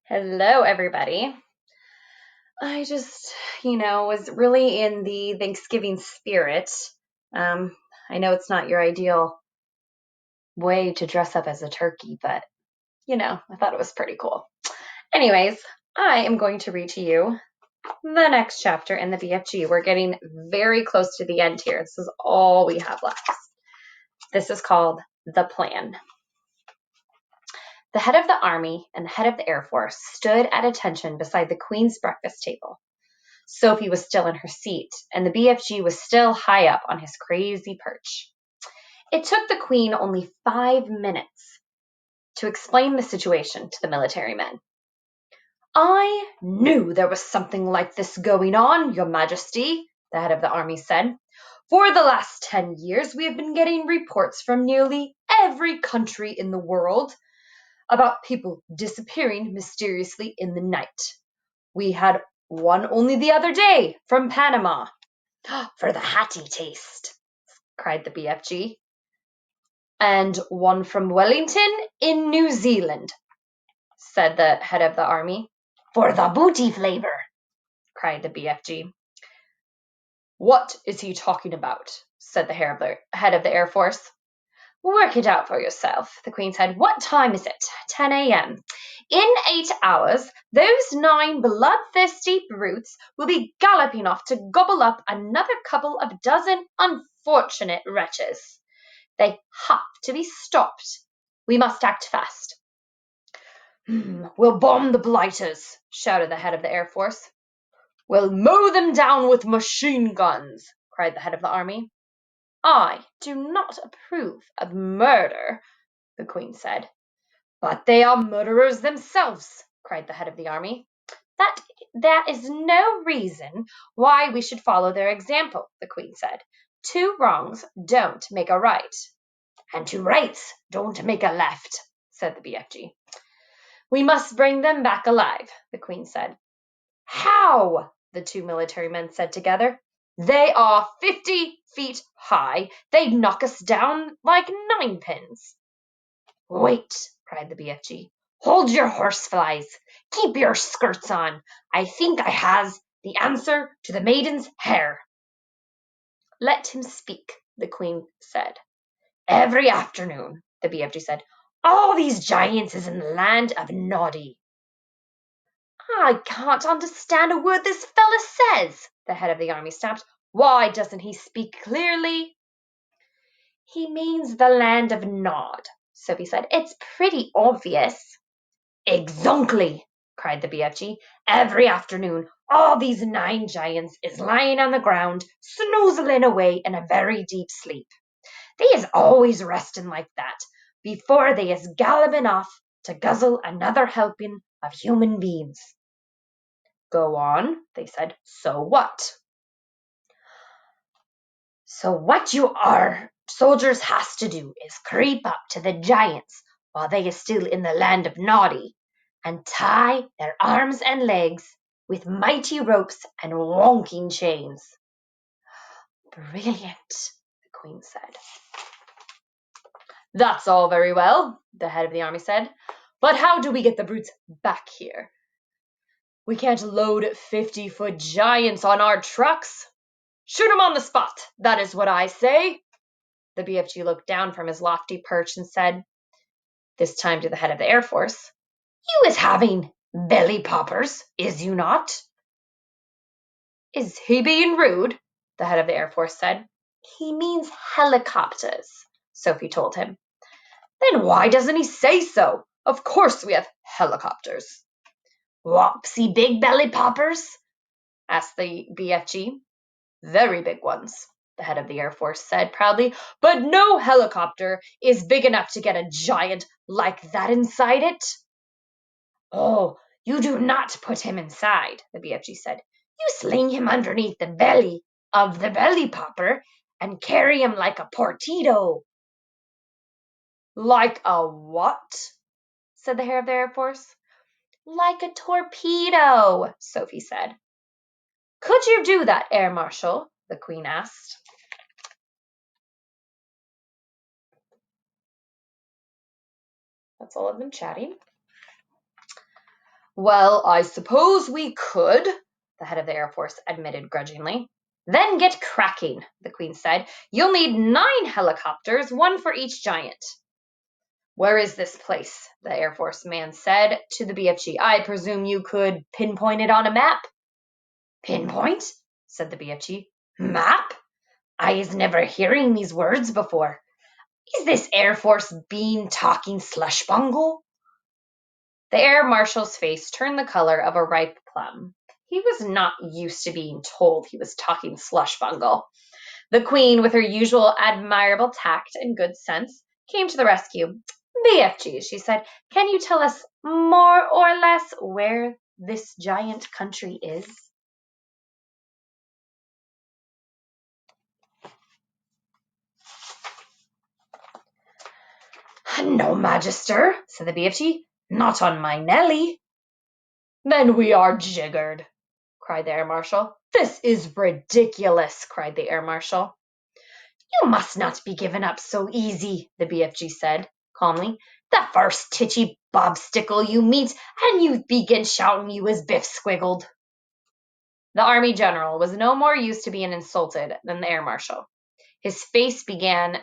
Hello, everybody. I just, was really in the Thanksgiving spirit. I know it's not your ideal way to dress up as a turkey, but, I thought it was pretty cool. Anyways, I am going to read to you the next chapter in the BFG. We're getting very close to the end here. This is all we have left. This is called The Plan. The head of the army and the head of the Air Force stood at attention beside the Queen's breakfast table. Sophie was still in her seat, and the BFG was still high up on his crazy perch. It took the Queen only 5 minutes to explain the situation to the military men. I knew there was something like this going on, Your Majesty, the head of the army said. For the last 10 years, we have been getting reports from nearly every country in the world about people disappearing mysteriously in the night. We had one only the other day from Panama. For the hatty taste, cried the BFG. And one from Wellington in New Zealand, said the head of the army. For the booty flavor, cried the BFG. What is he talking about? Said the head of the Air Force. Work it out for yourself, the Queen said. What time is it? 10 a.m. In 8 hours, those 9 bloodthirsty brutes will be galloping off to gobble up another couple of dozen unfortunate wretches. They have to be stopped. We must act fast. We'll bomb the blighters, shouted the head of the Air Force. We'll mow them down with machine guns, cried the head of the army. I do not approve of murder, the Queen said. But they are murderers themselves, cried the head of the army. That is no reason why we should follow their example, the Queen said. 2 wrongs don't make a right. And 2 rights don't make a left, said the BFG. We must bring them back alive, the Queen said. How? The 2 military men said together. They are 50 feet high. They'd knock us down like 9-pins. Wait, cried the BFG. Hold your horseflies. Keep your skirts on. I think I has the answer to the maiden's hair. Let him speak, the Queen said. Every afternoon, the BFG said, all these giants is in the land of Noddy. I can't understand a word this fella says, the head of the army snapped. Why doesn't he speak clearly? He means the land of Nod, Sophie said. It's pretty obvious. Exactly, cried the BFG. Every afternoon, all these 9 giants is lying on the ground, snoozling away in a very deep sleep. They is always resting like that, before they is galloping off to guzzle another helping of human beings. Go on, they said. So what? So what you are soldiers has to do is creep up to the giants while they is still in the land of Noddy, and tie their arms and legs with mighty ropes and wonking chains. Brilliant, the Queen said. That's all very well, the head of the army said, but how do we get the brutes back here? We can't load 50-foot giants on our trucks. Shoot 'em on the spot, that is what I say. The BFG looked down from his lofty perch and said, this time to the head of the Air Force, you is having belly poppers, is you not? Is he being rude? The head of the Air Force said. He means helicopters, Sophie told him. Then why doesn't he say so? Of course we have helicopters. Wopsy big belly poppers? Asked the BFG. Very big ones, the head of the Air Force said proudly, but no helicopter is big enough to get a giant like that inside it. Oh, you do not put him inside, the BFG said. You sling him underneath the belly of the belly popper and carry him like a torpedo. Like a what? Said the head of the Air Force. Like a torpedo, Sophie said. Could you do that, Air Marshal? The Queen asked. That's all of them chatting. Well, I suppose we could, the head of the Air Force admitted grudgingly. Then get cracking, the Queen said. You'll need 9 helicopters, 1 for each giant. Where is this place? The Air Force man said to the BFG. I presume you could pinpoint it on a map. Pinpoint? Said the BFG. Map? I is never hearing these words before. Is this Air Force bean talking slush bungle? The Air Marshal's face turned the color of a ripe plum. He was not used to being told he was talking slush bungle. The Queen, with her usual admirable tact and good sense, came to the rescue. BFG, she said, can you tell us more or less where this giant country is? No, Magister, said the BFG. Not on my Nelly. Then we are jiggered, cried the Air Marshal. This is ridiculous, cried the Air Marshal. You must not be given up so easy, the BFG said calmly. The first titchy bobstickle you meet, and you begin shouting you is Biff Squiggled. The Army General was no more used to being insulted than the Air Marshal. His face began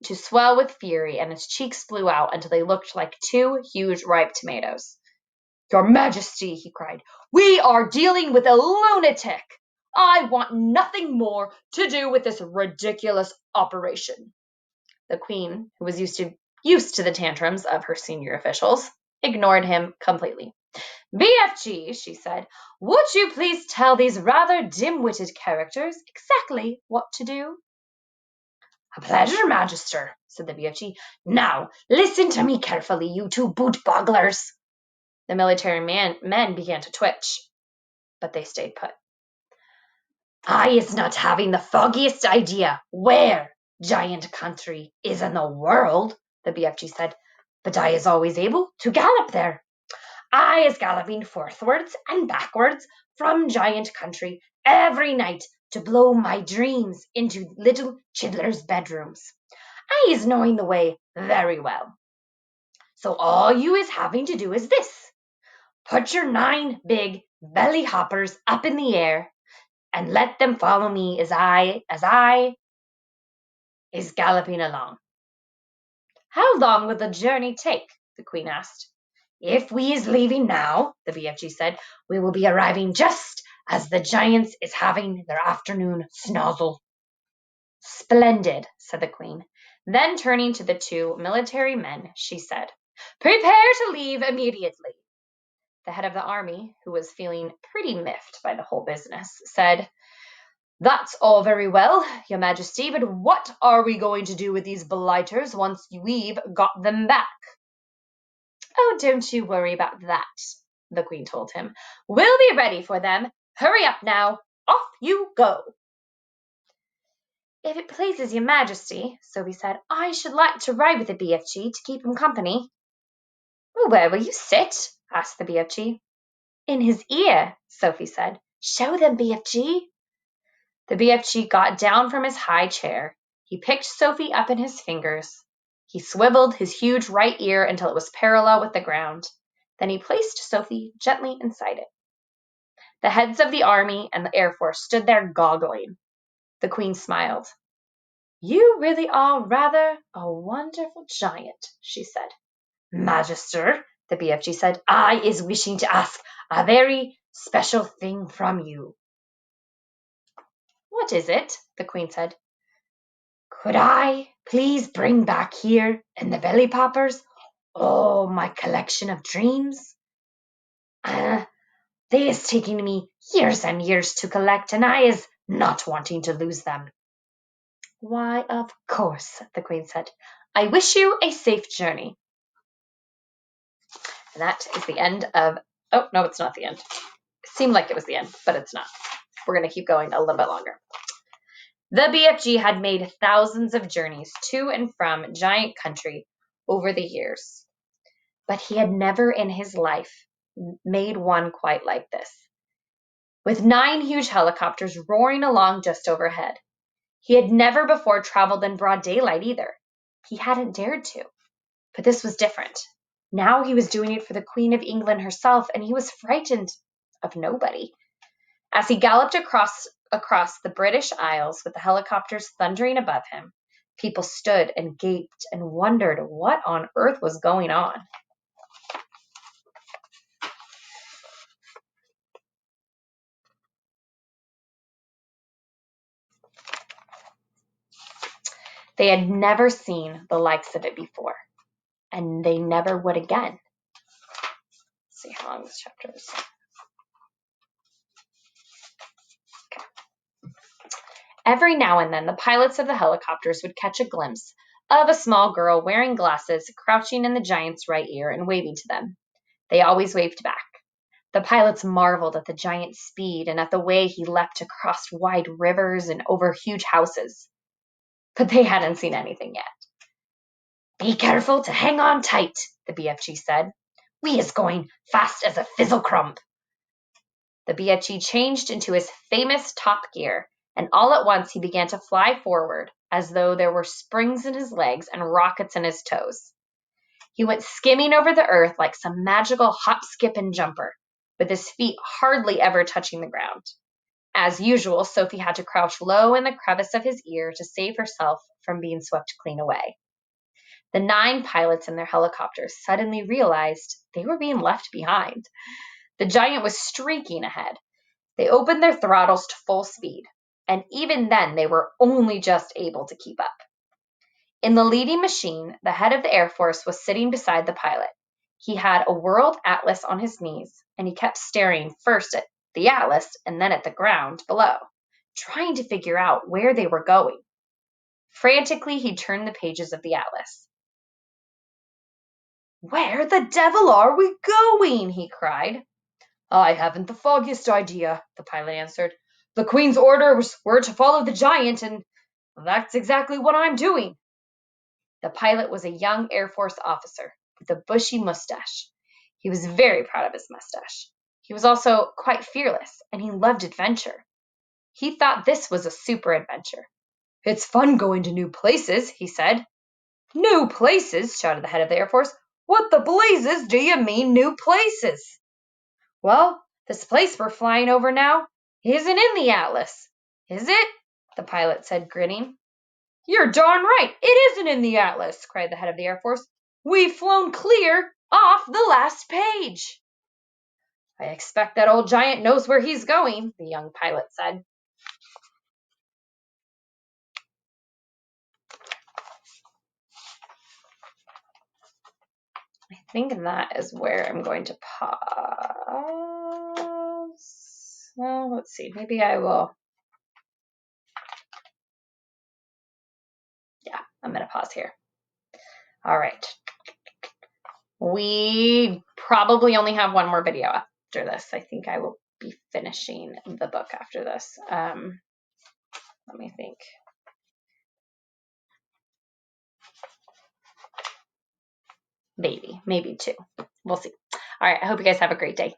to swell with fury, and his cheeks blew out until they looked like 2 huge ripe tomatoes. Your Majesty, he cried, we are dealing with a lunatic. I want nothing more to do with this ridiculous operation. The Queen, who was used to the tantrums of her senior officials, ignored him completely. BFG, she said, would you please tell these rather dim-witted characters exactly what to do? A pleasure, Magister, said the BFG. Now, listen to me carefully, you 2 boot-bogglers. The military men began to twitch, but they stayed put. I is not having the foggiest idea where giant country is in the world, the BFG said, but I is always able to gallop there. I is galloping forthwards and backwards from giant country every night to blow my dreams into little chidlers' bedrooms. I is knowing the way very well. So all you is having to do is this. Put your 9 big belly hoppers up in the air and let them follow me as I is galloping along. How long will the journey take? The Queen asked. If we is leaving now, the BFG said, we will be arriving just as the giants is having their afternoon snozzle. Splendid, said the Queen. Then turning to the 2 military men, she said, prepare to leave immediately. The head of the army, who was feeling pretty miffed by the whole business, said, that's all very well, Your Majesty, but what are we going to do with these blighters once we've got them back? Oh, don't you worry about that, the Queen told him. We'll be ready for them. Hurry up now. Off you go. If it pleases Your Majesty, Sophie said, I should like to ride with the BFG to keep him company. Well, where will you sit? Asked the BFG. In his ear, Sophie said. Show them, BFG. The BFG got down from his high chair. He picked Sophie up in his fingers. He swiveled his huge right ear until it was parallel with the ground. Then he placed Sophie gently inside it. The heads of the army and the Air Force stood there goggling. The Queen smiled. You really are rather a wonderful giant, she said. Magister, the BFG said, I is wishing to ask a very special thing from you. What is it? The Queen said. Could I please bring back here in the belly poppers all my collection of dreams? They is taking me years and years to collect, and I is not wanting to lose them. Why, of course, the Queen said. I wish you a safe journey. And that is the end of... Oh, no, it's not the end. It seemed like it was the end, but it's not. We're going to keep going a little bit longer. The BFG had made thousands of journeys to and from giant country over the years, but he had never in his life made one quite like this. With 9 huge helicopters roaring along just overhead. He had never before traveled in broad daylight either. He hadn't dared to. But this was different. Now he was doing it for the Queen of England herself, and he was frightened of nobody. As he galloped across the British Isles with the helicopters thundering above him, people stood and gaped and wondered what on earth was going on. They had never seen the likes of it before, and they never would again. Let's see how long this chapter is. Okay. Every now and then, the pilots of the helicopters would catch a glimpse of a small girl wearing glasses, crouching in the giant's right ear and waving to them. They always waved back. The pilots marveled at the giant's speed and at the way he leapt across wide rivers and over huge houses. But they hadn't seen anything yet. "Be careful to hang on tight," the BFG said. "We is going fast as a fizzlecrumb." The BFG changed into his famous top gear, and all at once he began to fly forward as though there were springs in his legs and rockets in his toes. He went skimming over the earth like some magical hop, skip, and jumper, with his feet hardly ever touching the ground. As usual, Sophie had to crouch low in the crevice of his ear to save herself from being swept clean away. The 9 pilots in their helicopters suddenly realized they were being left behind. The giant was streaking ahead. They opened their throttles to full speed, and even then they were only just able to keep up. In the leading machine, the head of the Air Force was sitting beside the pilot. He had a world atlas on his knees, and he kept staring first at the atlas and then at the ground below, trying to figure out where they were going. Frantically, he turned the pages of the atlas. "Where the devil are we going?" he cried. "I haven't the foggiest idea," the pilot answered. "The Queen's orders were to follow the giant, and that's exactly what I'm doing." The pilot was a young Air Force officer with a bushy mustache. He was very proud of his mustache. He was also quite fearless, and he loved adventure. He thought this was a super adventure. "It's fun going to new places," he said. "New places?" shouted the head of the Air Force. "What the blazes do you mean, new places?" "Well, this place we're flying over now isn't in the atlas." "Is it?" the pilot said, grinning. "You're darn right, it isn't in the atlas," cried the head of the Air Force. "We've flown clear off the last page." "I expect that old giant knows where he's going," the young pilot said. I think that is where I'm going to pause. Well, let's see. Maybe I will. Yeah, I'm going to pause here. All right. We probably only have one more video after this. I think I will be finishing the book after this. Let me think. Maybe 2. We'll see. All right. I hope you guys have a great day.